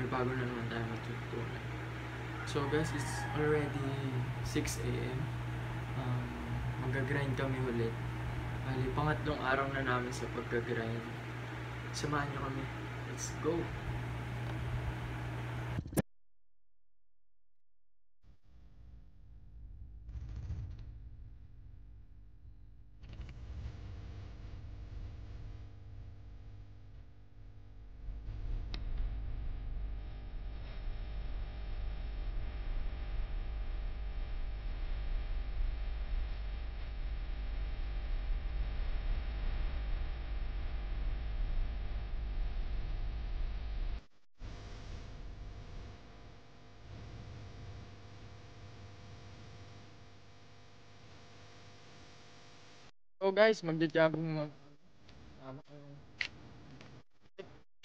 may bago na naman tayo matutunan. So guys, it's already 6 AM. Mag-grind kami ulit. Bali, pangatlong araw na namin sa pag-grind. Samahan nyo kami. Let's go! So guys, magja-jogging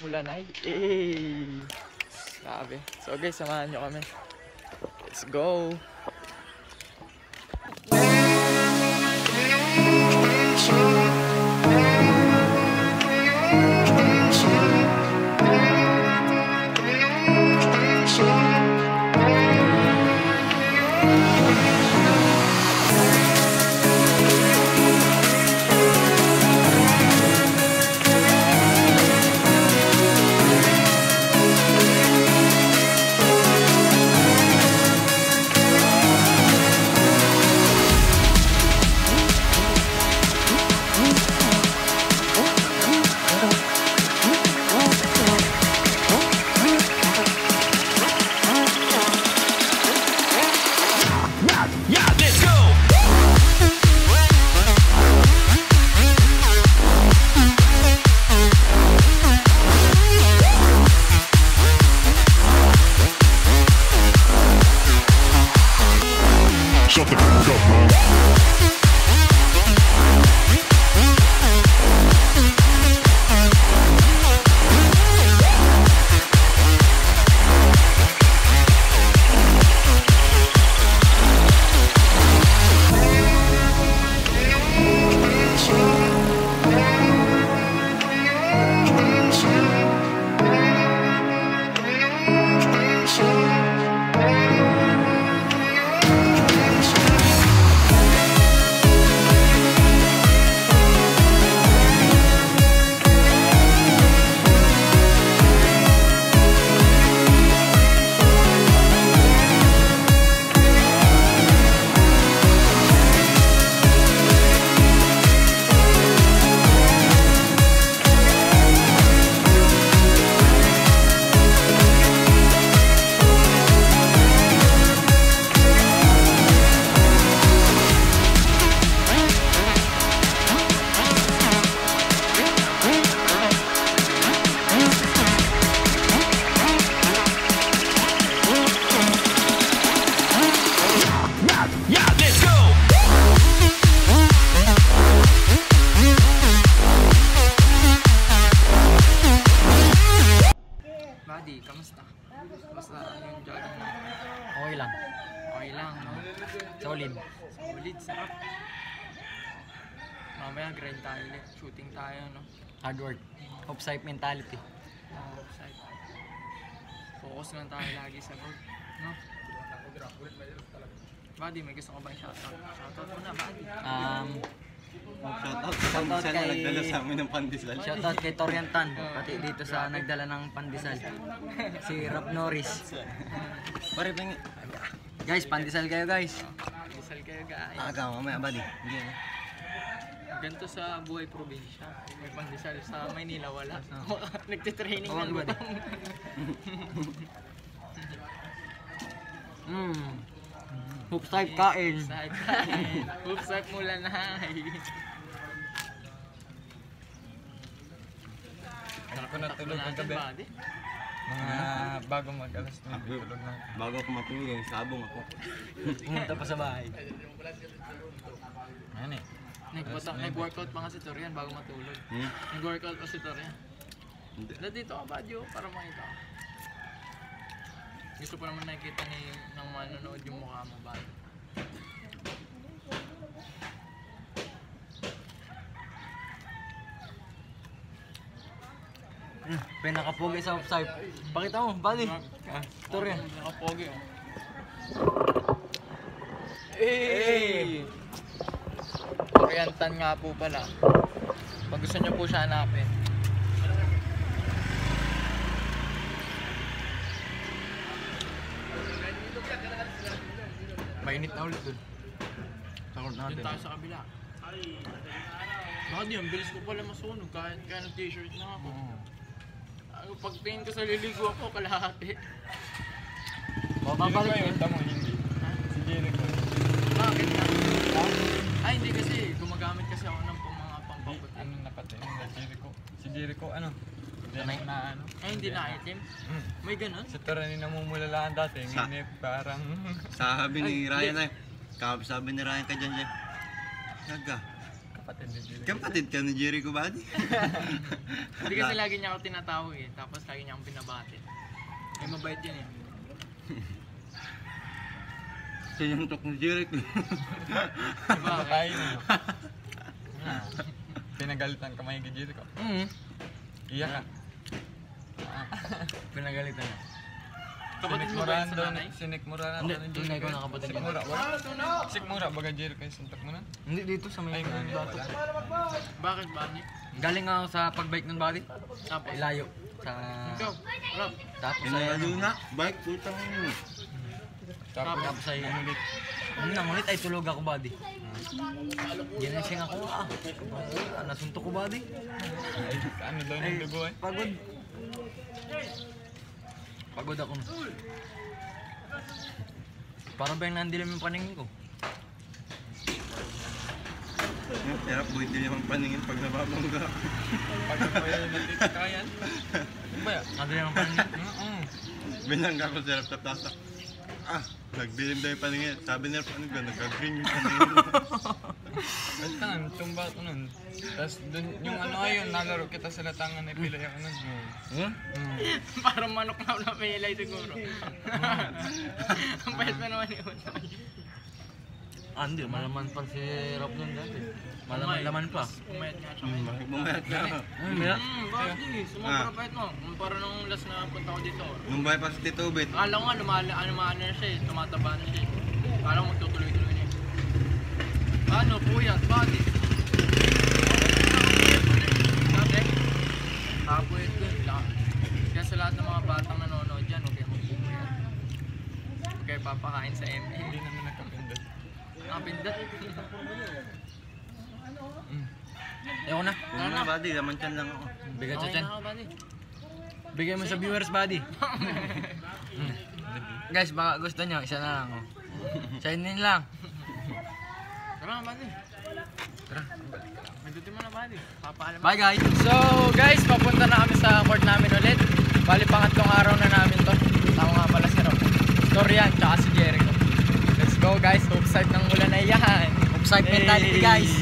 mula na. Grabe. So guys, samahan nyo kami. Let's go! Shut the fuck up, man. Buddy, kamusta? Kamusta yung jogging mo? Okay lang. Okay lang, no? Solid. Solid, sarap. Mamaya grind tayo ulit. Shooting tayo, no? Hard work. Upside mentality. Offside. Focus lang tayo lagi sa goal, no? Buddy, may gusto ko ba yung shoutout? Shoutout mo na, buddy. Shoutout kay nagdala sa amin ng pandesal. Shoutout kay Toriantan, pati dito sa nagdala ng pandesal. Si Rap Norris. Pare pengi. Guys, pandesal kayo guys. Pandesal kayo, guys. Aga mamaya buddy. Hindi na. Ganito sa buhay probinsya. May pandesal sa Maynila, wala. Nagtitraining lang ba? Hoops type kain. Hoops type mula na. Ako natulog ng gabi. Mga bago mag-alas na tulog na. Bago ako matulog, sabong ako. Pumunta pa sa bahay. Ano eh. Nag-workout pa nga si Torian bago matulog. Nag-workout pa si Torian. Nandito ka ba, Dio? Para makita ka. Gusto pa naman nakikita ng manonood yung mukha mo ba? Pinakapogi sa offside. Pakita mo, buddy. Tour yan. Nakapogi oh. Eh! Orientan nga po pala. Pag gusto nyo po siya hanapin. Mainit na ulit dun. Sakot Doon natin. tayo sa kabila. Bakit yun? Bilis ko pala masunog kahit kaya nag-t-shirt na ako. Pagtingin ko sa liligo ako, kalahati. Babalik yun. Tamo, hindi. Si Jericho. Bakit na? Ay, hindi kasi. Gumagamit kasi ako ng mga pampaputi. Ano nakatingin na Jericho? Si Jericho, ano? Sanay na ano? Ay, hindi na item? May ganun? Sa Torani namumulalaan dati. Ngayon parang... Sabi ni Ryan ay, sabi ni Ryan ka dyan dyan. Naga. Kapatid ni Jericho. Kapatid ka ni Jericho buddy. Hindi kasi lagi niya ako tinatawag eh. Tapos lagi niya akong binabati. Ay, mabait yun eh. Sinuntok ni Jericho. Diba? Kain mo. Pinagalitan ka may Jericho. Iyak ka. Pinagalitan na. Kapatid mo ba yun sa nanay? Sinikmura na Hindi, tunay ko na kapatid niya. Sikmura, wala? Sikmura, baga Jericho yung suntok mo na? Hindi dito sa may Ay, nga bato. Bakit ba? Galing nga ako sa pagbike ng buddy. Tapos? Ilayo. Sa... Ikaw, Rob. Tapos sa Pinayalo na. Bike, putang mo. Tapos ay ulit. Nangulit ay tulog ako buddy. Ginising ako nasuntok ko buddy. Ano daw yung dugo eh? Pagod. Pagod ako na. Parang ba yung nandilim yung paningin ko? Sarap boy, hindi naman paningin pag nababangga. Pag ako yung natitikayan. Ano ba yan? Nandilim yung paningin? Binangga ko sarap sa plaza. Nagdilim daw yung paningin. Sabi nila, ano ba, nagka-green yung paningin. Ang tangan, tumba ko nun. Tapos dun, yung ano ayun, nalaro kita sa latangan na pilay ako nun. Parang manok na pilay siguro. Ang pahit pa naman yun. Hindi, malaman pa si Rob nun dati. Malaman pa. Umayat nga siya. Bumayat na. Bakit eh? Sumabra pahit mo. Parang nung last na punta ko dito. Nung bypass si Tito Ubit, Akala ko nga, lumalaan na siya eh. Tumataba na siya eh. Parang magtutuloy-tuloy niya. Ano? Puyat? Bakit? Dati? Kapuyat ko. Kaya sa lahat ng mga batang nanonood dyan, huwag kayo magpupuyat. Huwag kayo papakain sa MA. Hindi naman nakapindot. Nakapindot? Ewan na. kung na buddy, laman chan lang ako. Bigat sa Okay tiyan. na ako, buddy. Bigay mo sa viewers buddy. Guys, baka gusto nyo, isa na lang. Sa inyo lang. Tara, buddy. Tara. Magdutin mo na, buddy. Papaalam. Bye guys. So guys, papunta na kami sa court namin ulit. Bali pangatlong araw na namin to. Tama nga pala si Rob. Storian, tsaka si Jericho. Let's go guys, upside ng ulan na yan. Upside mentality guys.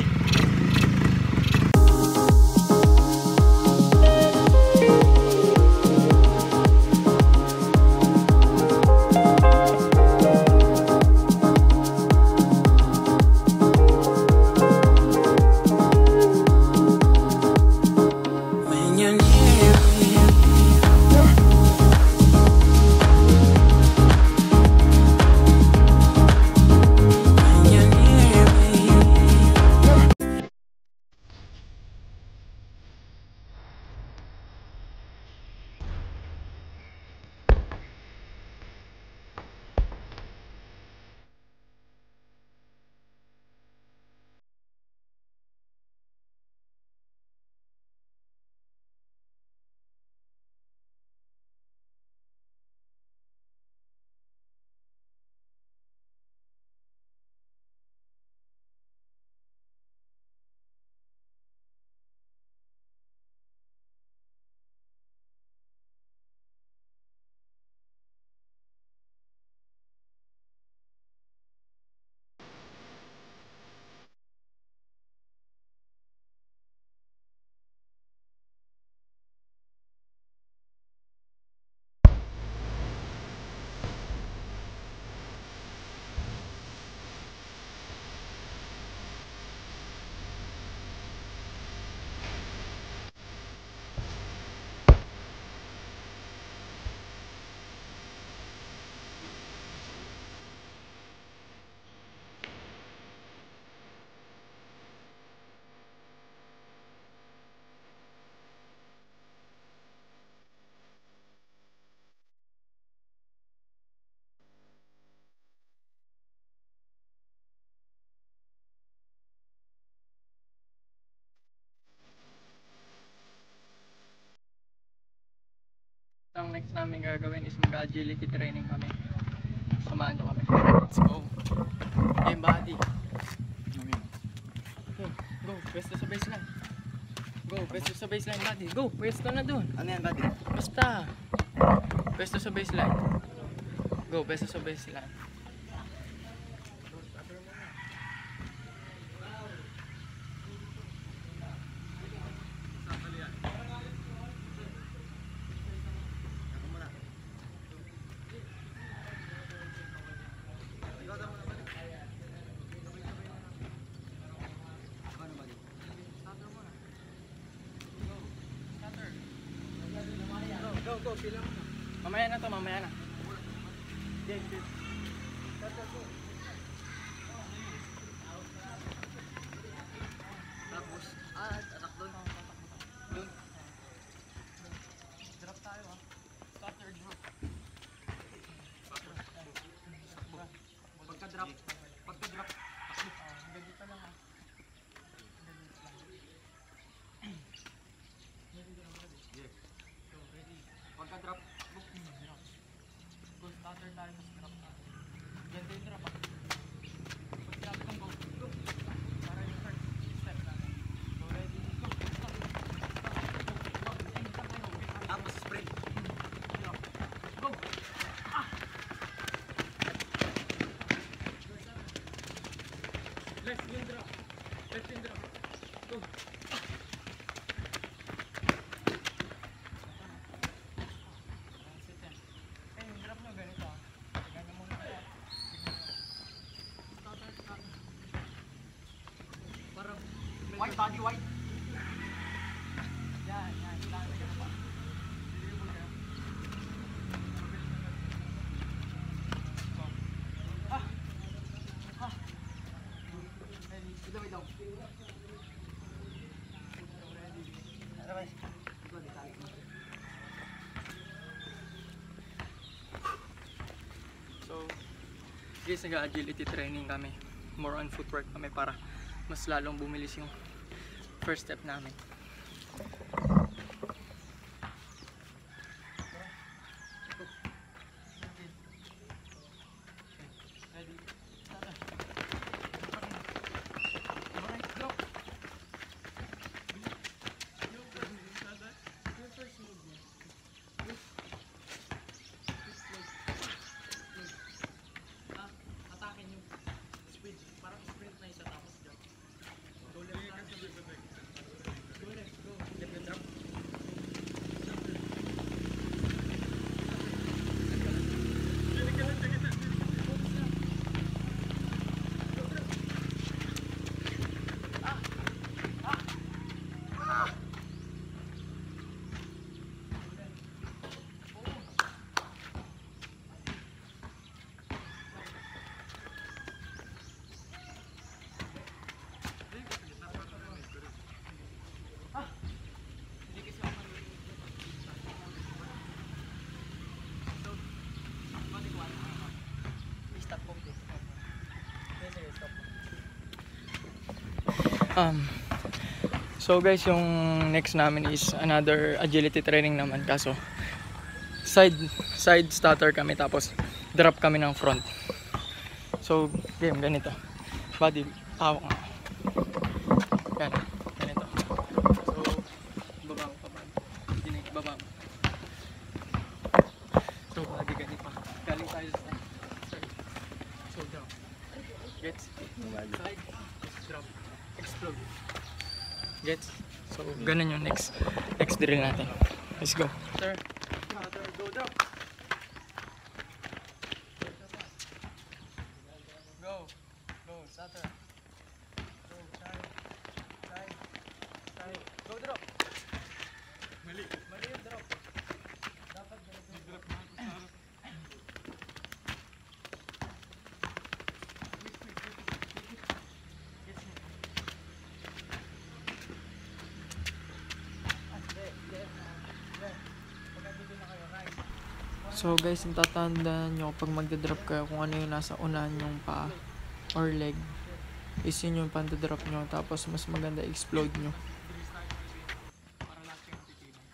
next namin gagawin is mag-agility training kami. Samahan nyo kami. Let's go. Game body. Go, pwesto sa baseline. Go, pwesto sa baseline body. Go, pwesto na dun. Ano yan, buddy? Basta. Pwesto sa baseline. Go, pwesto sa baseline. Go, pila mo na. Mamaya na to, mamaya na. Tapos, atak doon. Doon. Drop tayo ha. Starter drop. Pagka-drop. Pagka-drop. Hanggang dito lang ha. Pagka-drop, go starter tayo sa drop tayo. Ganda yung drop ah. Pag-drop kang go. Para yung first step natin. Go ready, go. Stop. Tapos sprint. Go. Left yung drop. Left yung drop. Go. White body, white. Yan, yan. Kailangan ka na pa. Deliver ka. Ready. Ito, ito. Ready. So, guys, nag-agility training kami. More on footwork kami para mas lalong bumilis yung first step namin. Atakin yung speed, parang sprint na isa tapos jump. Go left, go left, go left and drop. So guys, yung next namin is another agility training naman, kaso side starter kami tapos drop kami ng front. So game ganito, body hawak nga yan, ganito. So baba mo pa, baba mo. So body ganito, galing tayo sa side. So drop, gets, side, drop, explode. Gets? So, ganun yung next drill natin. Let's go. Sir, go drop. Go, starter. Go, side. Go drop. Mali yung drop. Dapat drop na. So guys, yung tatandaan nyo kapag magdadrop kayo kung ano yung nasa unahan yung paa or leg is yun yung pandadrop nyo, tapos mas maganda explode nyo. Para lahat kayo matitibay.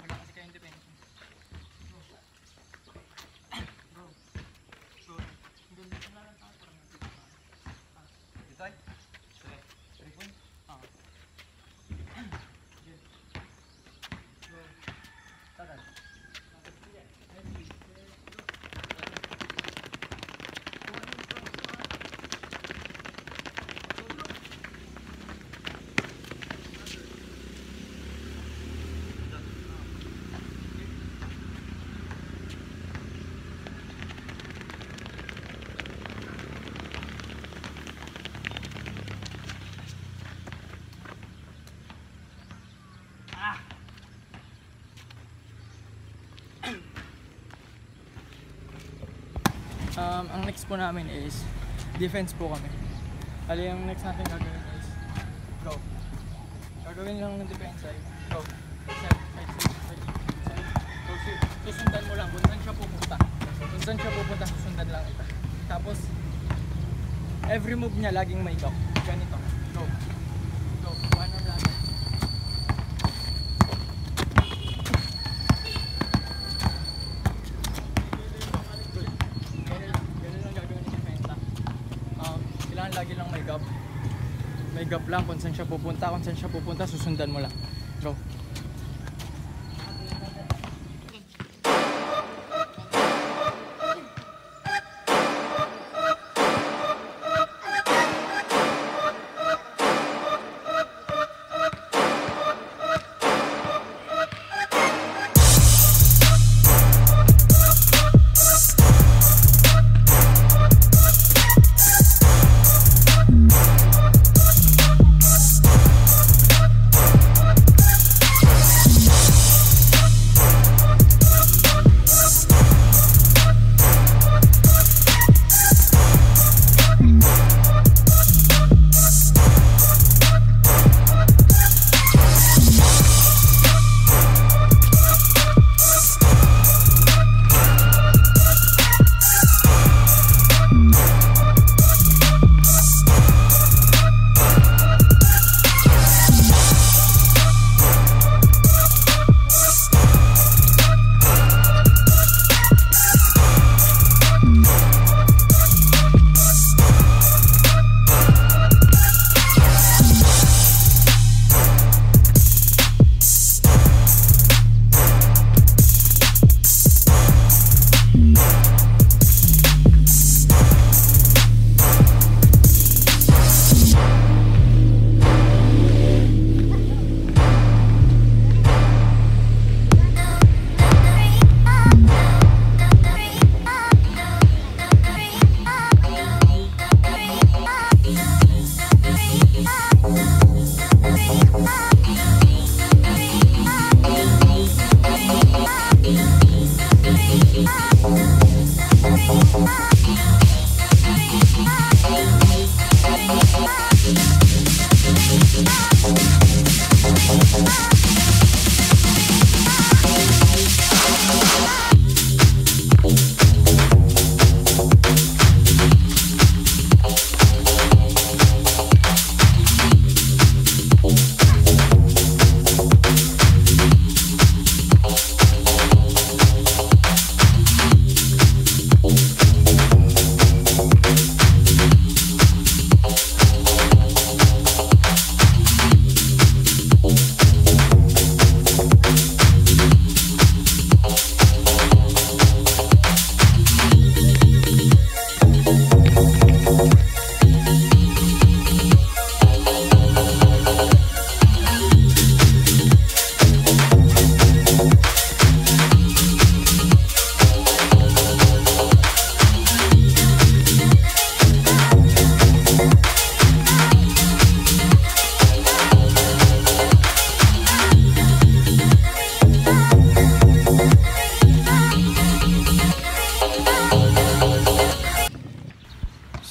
Wala kasi kayong depensa. Ang next po namin is defense po kami. Ali, ang next natin gagawin is go. Gagawin lang ng defense side. Go. Side. Go, shoot. Susundan mo lang kung saan siya pupunta. Kung saan siya pupunta, susundan lang ito. Tapos, every move niya laging may go. Ganito. Go. Go. One arm lang. Lagi lang may gap. May gap lang kung saan siya pupunta, susundan mo lang. Go.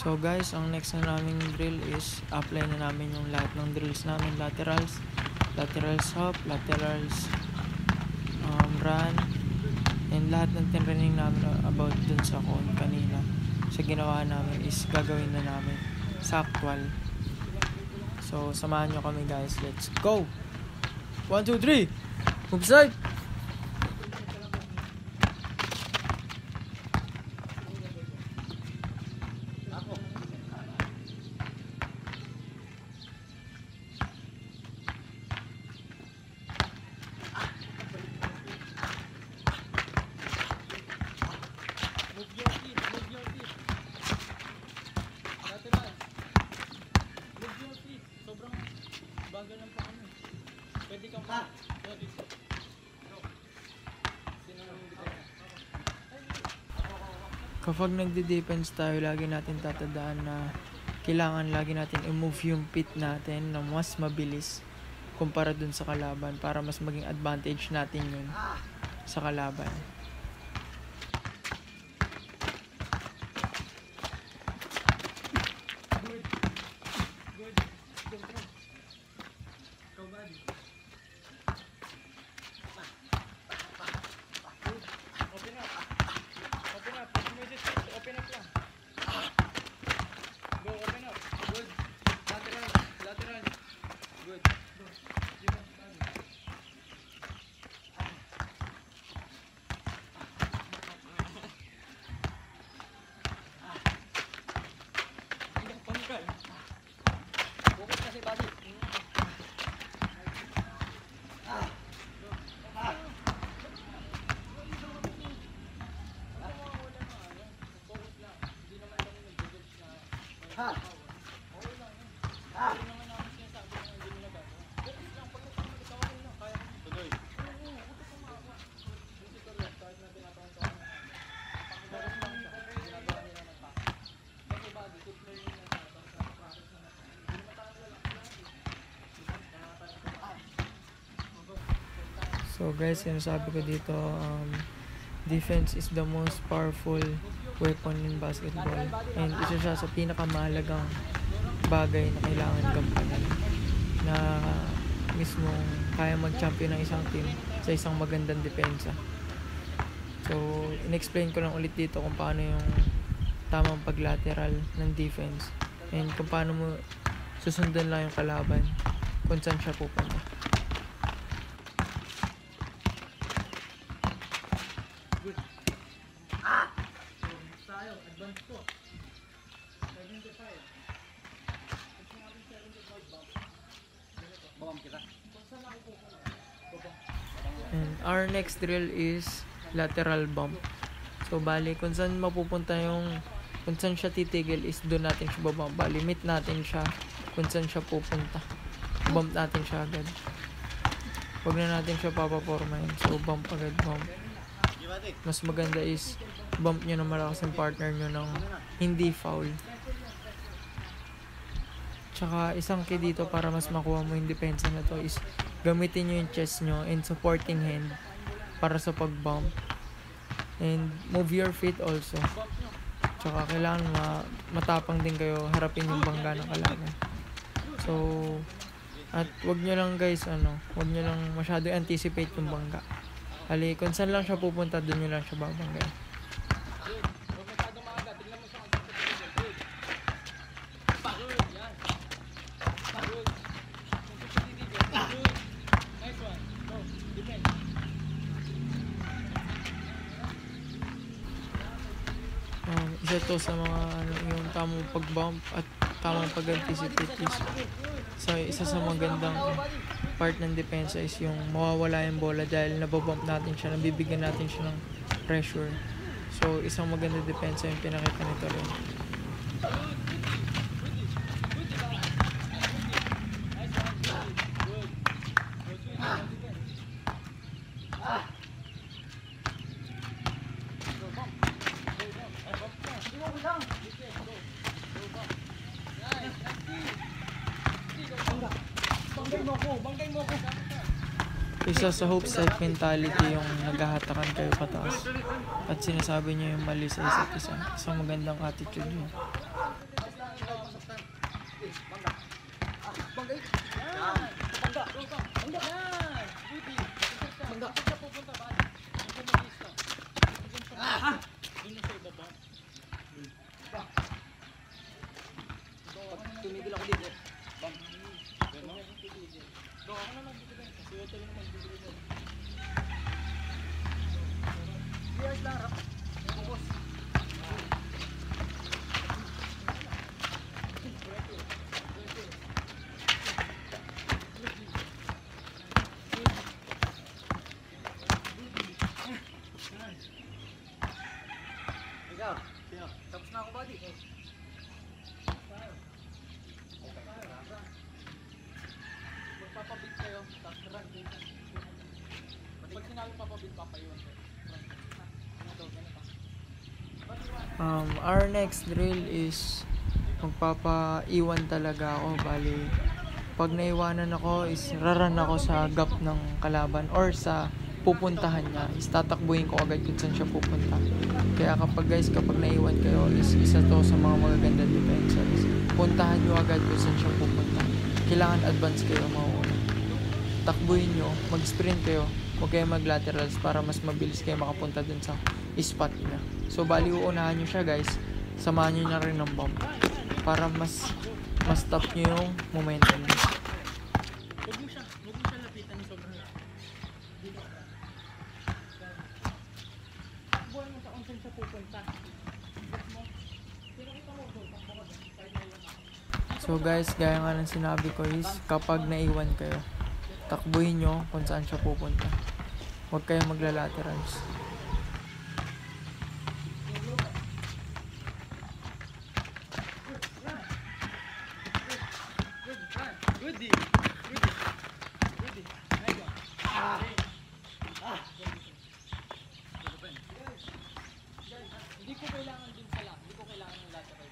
So guys, ang next na naming drill is apply na namin yung lahat ng drills namin, laterals hop, laterals run, and lahat ng tinraining namin about dun sa con kanina sa ginawa namin is gagawin na namin sa actual. So samahan nyo kami guys, let's go! 1, 2, 3 move side! Kapag nagde-defense tayo, lagi natin tatandaan na kailangan lagi natin i-move yung pit natin na mas mabilis kumpara dun sa kalaban para mas maging advantage natin yun sa kalaban. So guys, sinasabi ko dito, defense is the most powerful weapon in basketball. And isa siya sa pinakamahalagang bagay na kailangan gampanan na mismo kaya mag-champion ng isang team sa isang magandang depensa. So, in-explain ko lang ulit dito kung paano yung tamang paglateral ng defense and kung paano mo susundan lang yung kalaban kung saan siya pupunta. And our next drill is lateral bump. So bali kung saan mapupunta yung kung saan siya titigil is doon natin siya babump. Bali meet natin siya kung saan siya pupunta. Bump natin siya agad. Huwag na natin siya papapormahin. So bump agad, bump. Mas maganda is bump nyo na malakas yung partner nyo ng hindi foul. Tsaka isang key dito para mas makuha mo yung depensa na to is gamitin nyo yung chest nyo and supporting hand para sa pag-bump. And move your feet also. Tsaka kailangan matapang din kayo harapin yung bangga ng kalaban. So, at wag nyo lang guys, wag nyo lang masyado anticipate yung bangga. Hali, kung saan lang siya pupunta, doon nyo lang siya babangga. Isa to sa mga yung tamang pag-bump at tamang pag-anticipate is isa sa magandang part ng depensa is yung mawawala yung bola dahil nababump natin siya, nabibigyan natin siya ng pressure. So isang magandang depensa yung pinakita nito rin. Isa sa hope set mentality yung naghahatakan kayo pataas at sinasabi niyo yung mali sa isa't isa. Isang magandang attitude yun. Tapos na ako, buddy. Magpapabit kayo, tapos run din. Pag sinabi papabit, papayuan kayo. Ano daw, ganito. Our next drill is magpapaiwan talaga ako. Bali, pag naiwanan ako is raran ako sa gap ng kalaban or sa pupuntahan niya. Is tatakbuhin ko agad kung saan siya pupunta. Kaya kapag naiwan kayo is isa to sa mga magagandang depensa. Puntahan nyo agad kung saan siya pupunta. Kailangan advance kayo mauuna. Takbuhin nyo, mag-sprint kayo. Huwag kayo mag-laterals para mas mabilis kayo makapunta dun sa spot niya. So bali uunahan nyo siya guys. Samahan nyo na rin ng bomb. Para mas stop nyo yung momentum niya. Huwag mo siya lapitan ng sobrang lahat. Takbuhan mo sa kung saan siya pupunta. So guys, gaya nga ng sinabi ko is kapag naiwan kayo, takbuhin nyo kung saan siya pupunta. Huwag kayo magla-laterals. Hindi ko kailangan din sa lang. Hindi ko kailangan ng lateral.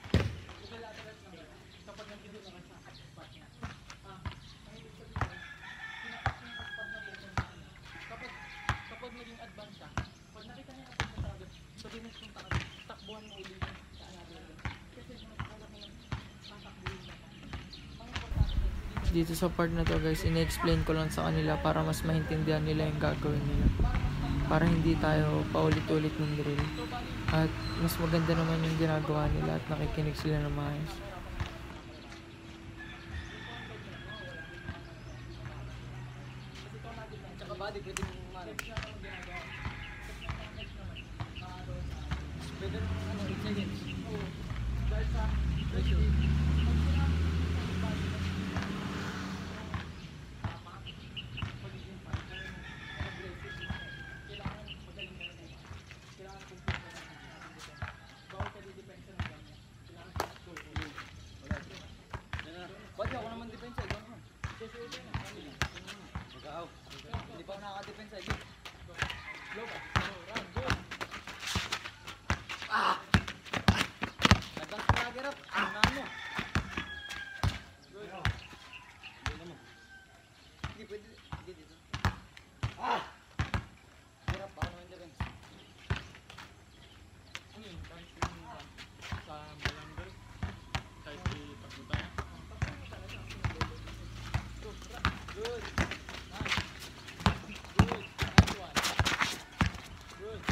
Lateral lang. Kapag nandito na sa spot niya. Ang ibig sabihin, pinakas niya sa spot na pupunta niya. Kapag naging advance siya, pag nakita niya na pupunta agad, sabihin niya kung takbuhan mo ulit sa another. Kasi kung nakakala mo lang, tatakbuhin mo. Dito sa part na to guys, ina-explain ko lang sa kanila para mas maintindihan nila yung gagawin nila. Para hindi tayo paulit-ulit ng drill. At mas maganda naman yung ginagawa nila at nakikinig sila ng maayos. Ba't ako naman depensa? Hindi pa ako nakaka-depensa. Low ba? Run, go! Advance mo lagi rap. Unahan mo. Good. Hindi pwede. Hindi dito. Hirap pa ako naman defense. Ano yun? Kahit sa Malanggal? Kahit takbo tayo? Good. Nice. Good. Nice one. Good.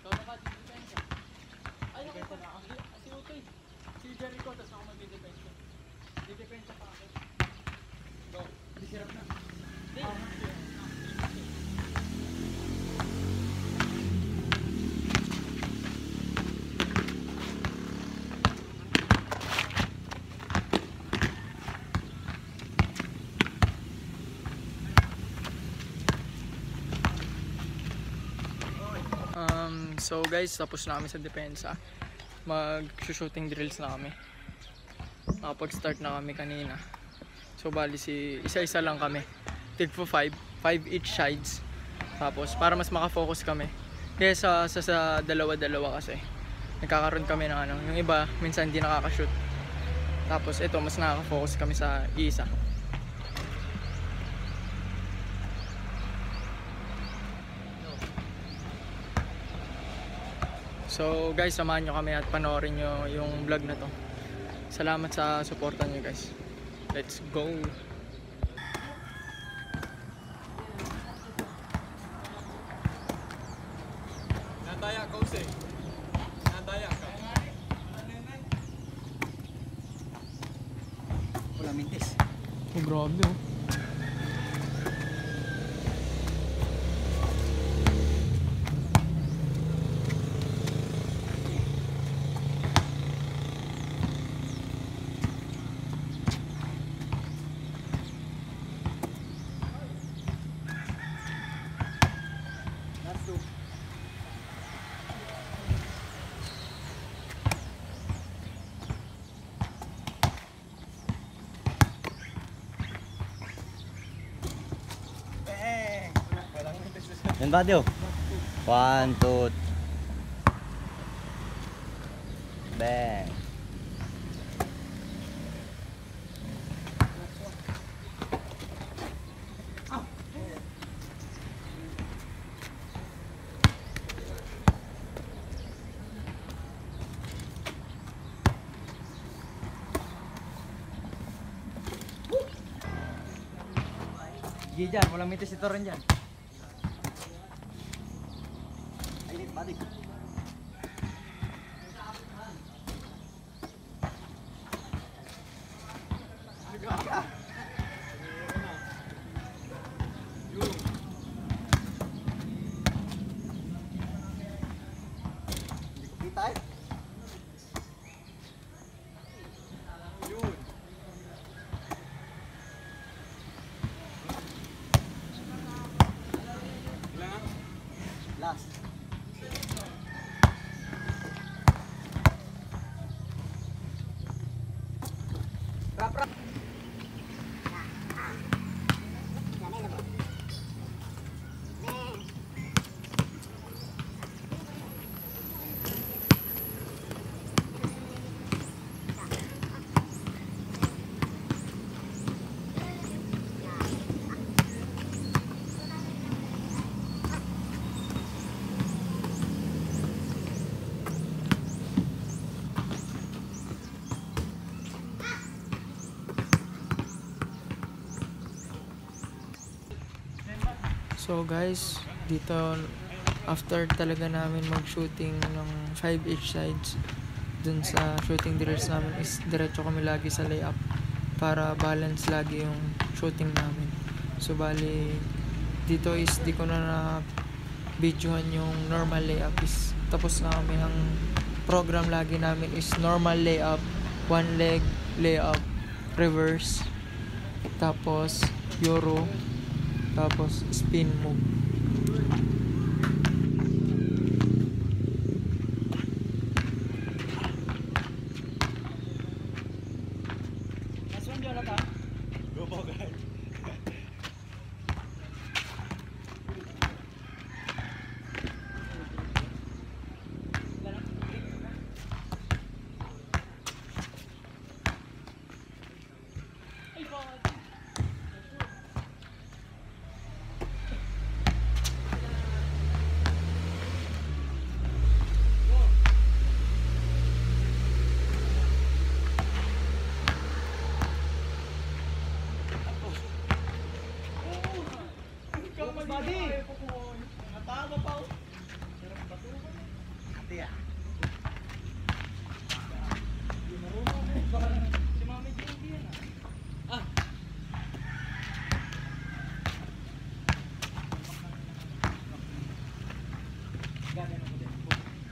So, naka-depensa. Ay, nakita na. Si Utoy. Si Jericho, tapos ako mag-depensa. Di-depensa pa ako. Go. Disirap na. So guys, tapos na kami sa depensa. Mag-shooting drills na kami. Nakapag-start na kami kanina. So bali isa-isa lang kami. Tig for 5 each sides. Tapos para mas makafocus kami. Kaya sa dalawa-dalawa kasi nagkakaroon kami ng ano, yung iba minsan hindi nakaka-shoot. Tapos ito mas nakaka-focus kami sa isa. So guys, samahan nyo kami at panoorin nyo yung vlog na to. Salamat sa suporta nyo guys. Let's go! Nadaya ka Use. Nadaya ka. Wala mintis. Oh, grabe oh. Yan ba, Dio? 1, 2, Bang. Sige dyan, walang mitis ito rin dyan. Ay, balik. Kita eh. Last. Rap, rap. So guys, dito after talaga namin mag-shooting ng 5 each sides dun sa shooting drills namin is diretso kami lagi sa layup para balance lagi yung shooting namin. So bali dito is di ko na videohan yung normal layup, is tapos na kami. Ang program lagi namin is normal layup, one leg layup, reverse, tapos euro, tapos spin move. Go po guys.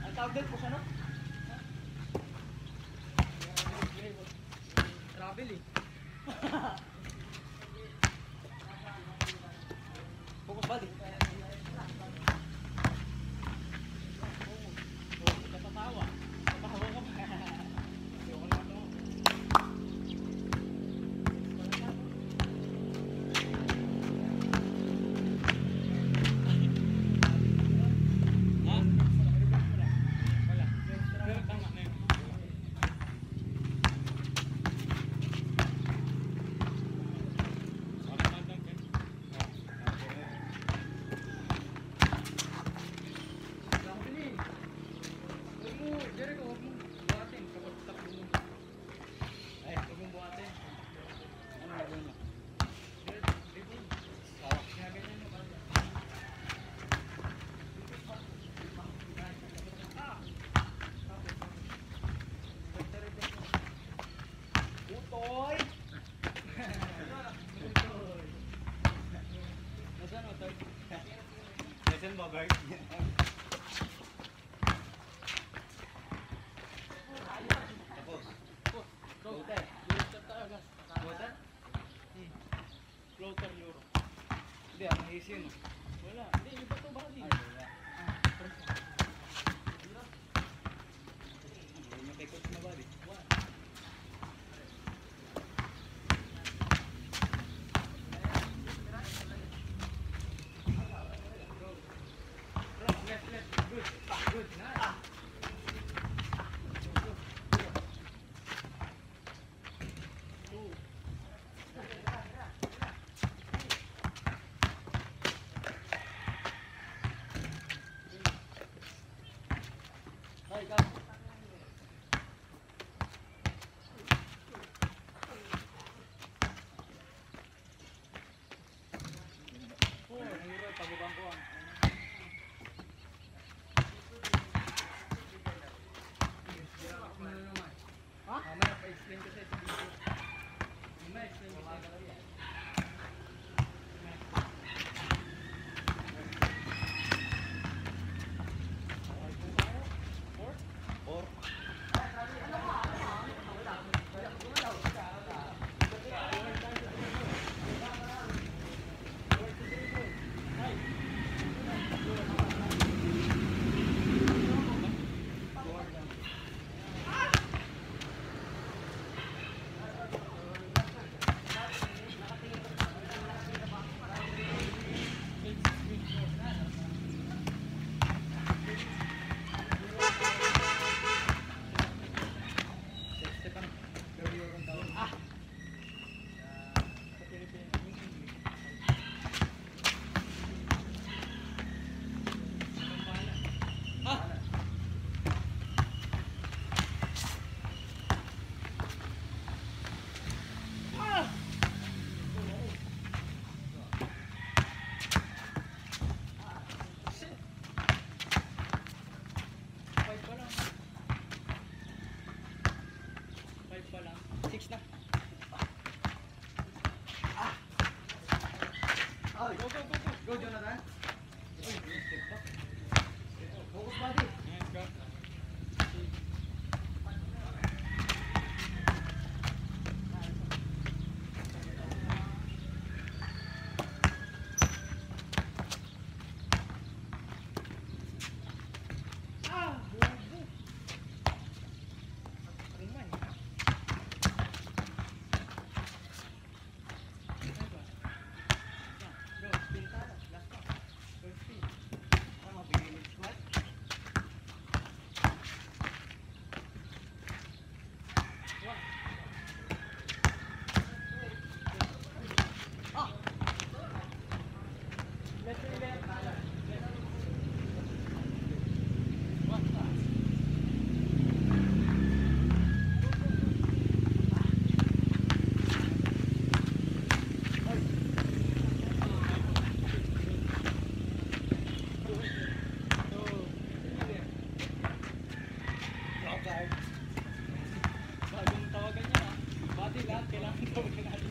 Ang tawag din po siya, no? Travel eh. Focus body. Katatawa. Katawa ka pa. Ayoko naman to. Go, Jonathan. Focus body.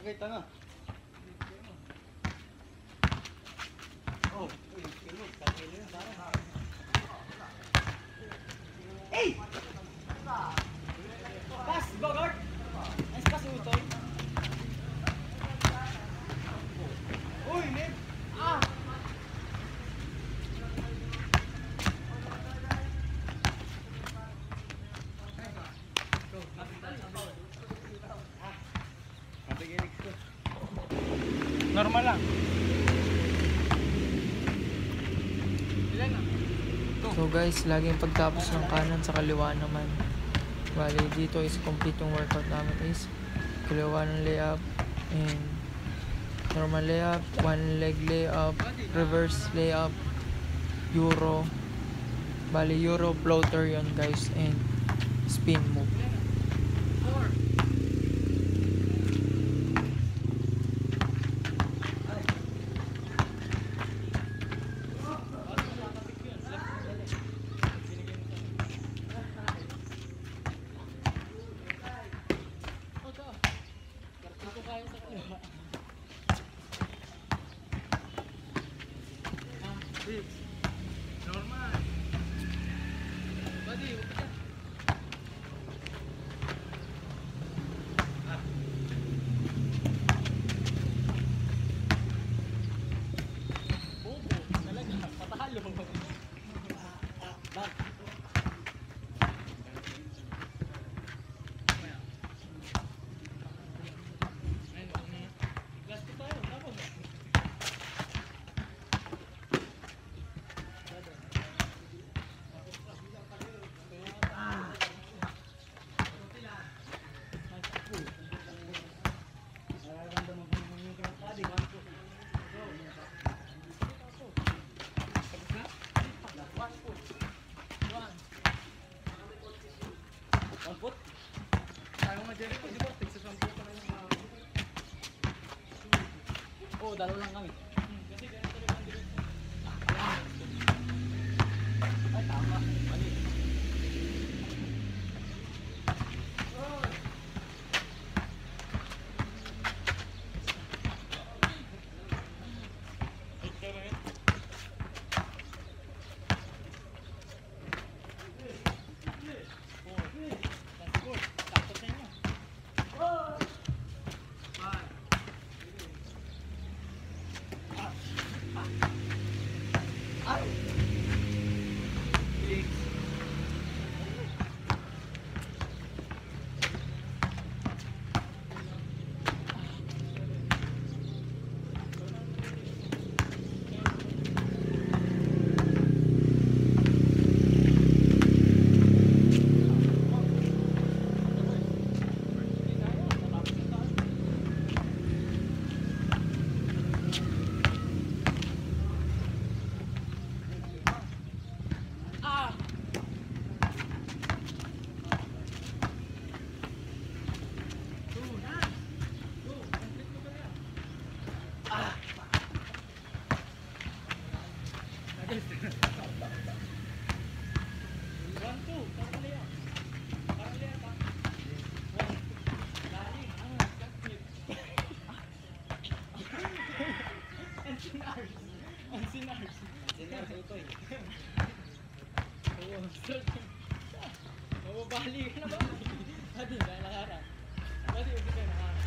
Okay, tanga. Oh, hey! Pass, Bogart! Nice pass, Utoy. Uy, Nip! Ah! Normal lang. So guys, laging pagtapos ng kanan sa kaliwa naman. Bali, dito is complete yung workout namin is kaliwa ng layup and normal layup, one leg layup, reverse layup, euro. Bali, euro floater yon guys and spin move. Oo, dalawa lang kami. Ay, tama. Mali. Mababali ka na ba? Hadi, nakaharap. Hadi, ubi ka nakaharap.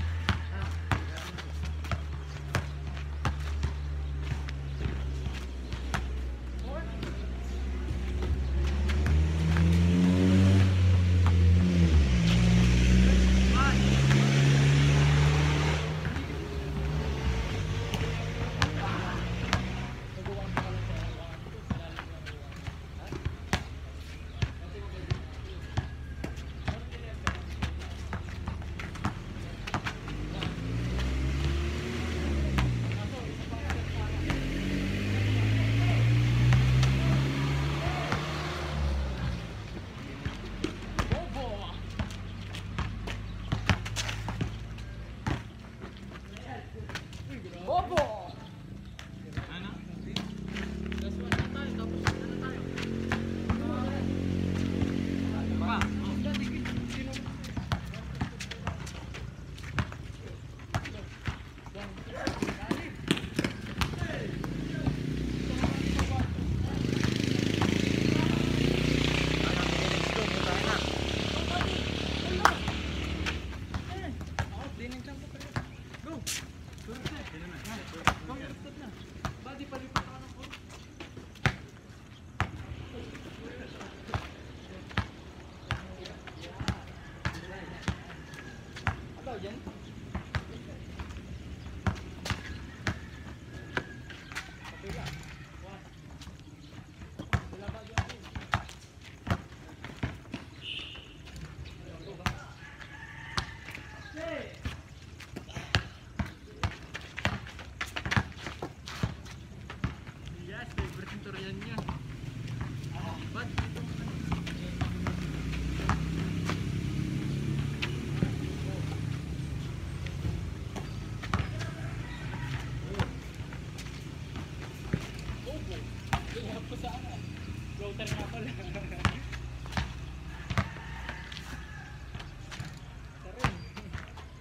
Floater nga pala.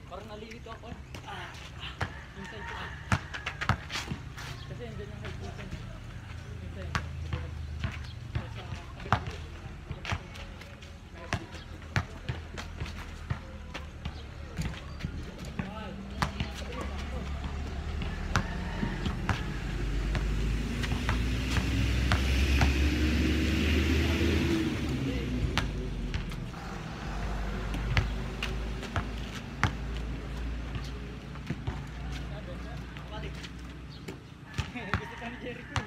Parang nalilito ako. Inside ko. Kasi andyan yung high potence. Inside. Gusto ka ni Jericho.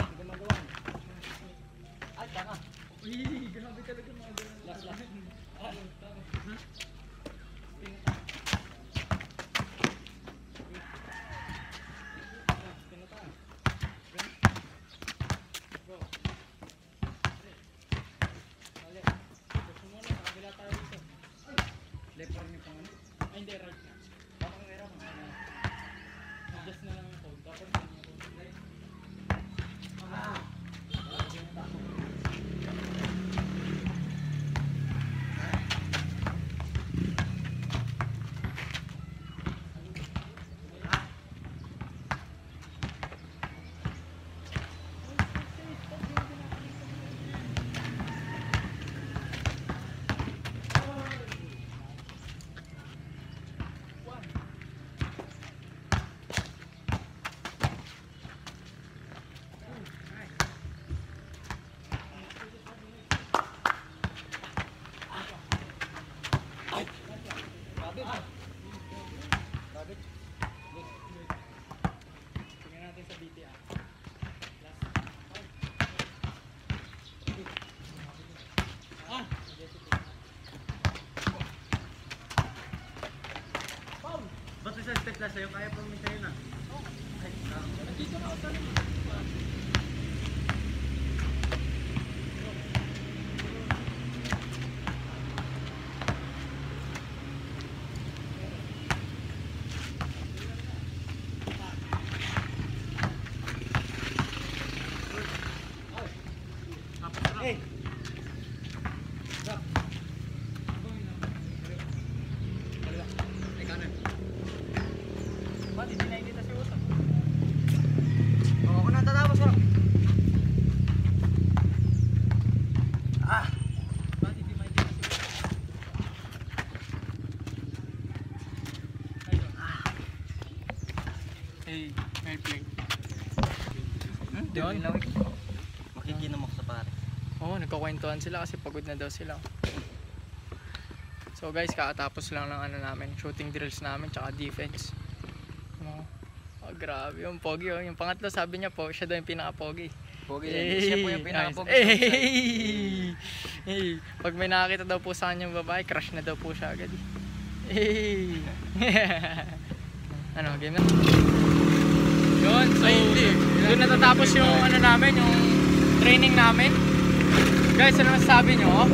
Hindi magawa. Ay, tama. Uy, grabe talaga mga ganun. Last. Tama. Go. sa step na sa'yo, kaya pang mintayin na. Hey! Ba't hindi na kita si Usap? Oo, ako na tatapos ko. Ah! Ba't hindi makikita si Usap? Ayun. Hey, well played. Yun. Makikinamok sa pare. Oo, nagkakwentuhan sila kasi pagod na daw sila. So guys, kakatapos lang ng ano namin, shooting drills namin tsaka defense. Oh, grabe yung pogi oh. Yung pangatlo sabi niya po, siya daw yung pinaka-pogi. Pogi yan. Siya po yung pinaka-pogi. Hey, pag may nakakita daw po sa kanyang babae, crush na daw po siya agad. Hey. Ano, game na? Yun, so doon natatapos yung ano namin, yung training namin. Guys, ano masasabi nyo?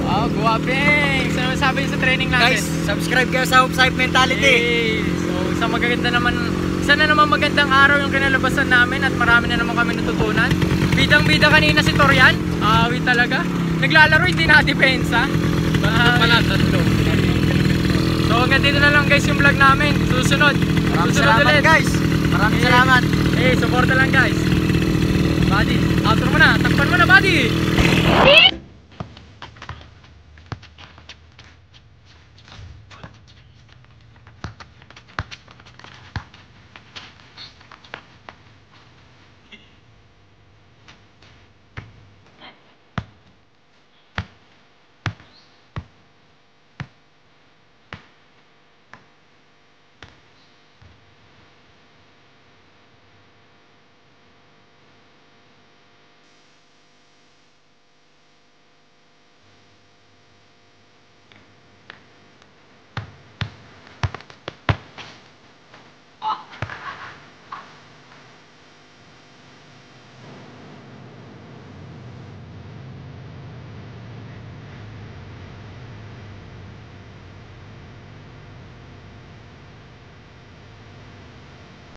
Oh, guwaping! Ano masasabi nyo sa training natin? Guys, subscribe kayo sa Upside Mentality. Hey, so isa na naman magandang araw yung kinalabasan namin at marami na naman kami natutunan. Bidang-bida kanina si Torian, awit talaga. Naglalaro, hindi nakadepensa. So hanggang dito na lang guys yung vlog namin. Susunod. Maraming Susunod salamat ulit. guys. Maraming salamat. Hey, supporta lang guys. Buddy, outro mo na. Takpan mo na, buddy.